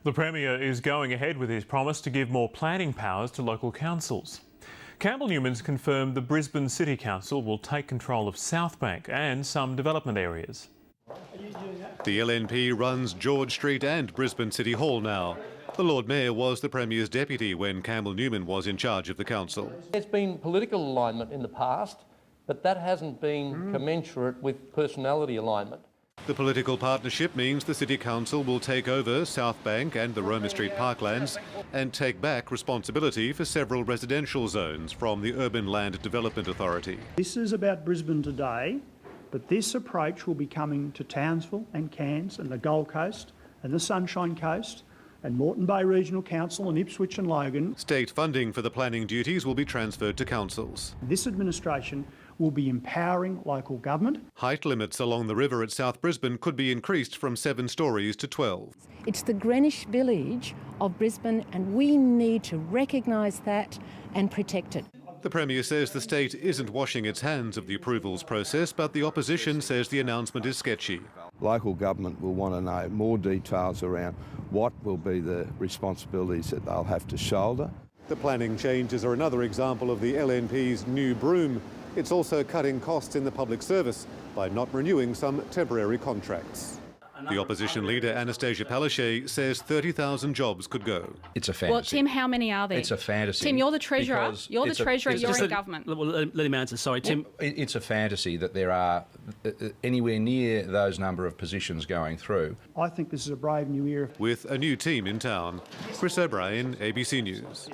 The Premier is going ahead with his promise to give more planning powers to local councils. Campbell Newman's confirmed the Brisbane City Council will take control of South Bank and some development areas. The LNP runs George Street and Brisbane City Hall now. The Lord Mayor was the Premier's deputy when Campbell Newman was in charge of the council. There's been political alignment in the past, but that hasn't been commensurate with personality alignment. The political partnership means the City Council will take over South Bank and the Roma Street parklands and take back responsibility for several residential zones from the Urban Land Development Authority. This is about Brisbane today, but this approach will be coming to Townsville and Cairns and the Gold Coast and the Sunshine Coast and Moreton Bay Regional Council and Ipswich and Logan. State funding for the planning duties will be transferred to councils. This administration will be empowering local government. Height limits along the river at South Brisbane could be increased from 7 storeys to 12. It's the Greenwich Village of Brisbane, and we need to recognise that and protect it. The Premier says the state isn't washing its hands of the approvals process, but the opposition says the announcement is sketchy. Local government will want to know more details around what will be the responsibilities that they'll have to shoulder. The planning changes are another example of the LNP's new broom. It's also cutting costs in the public service by not renewing some temporary contracts. The opposition leader, Anastasia Palaszczuk, says 30,000 jobs could go. It's a fantasy. Well, Tim, how many are there? It's a fantasy. Tim, you're the Treasurer. You're in government. Let him answer. Sorry, Tim. Well, it's a fantasy that there are anywhere near those number of positions going through. I think this is a brave new era. With a new team in town. Chris O'Brien, ABC News.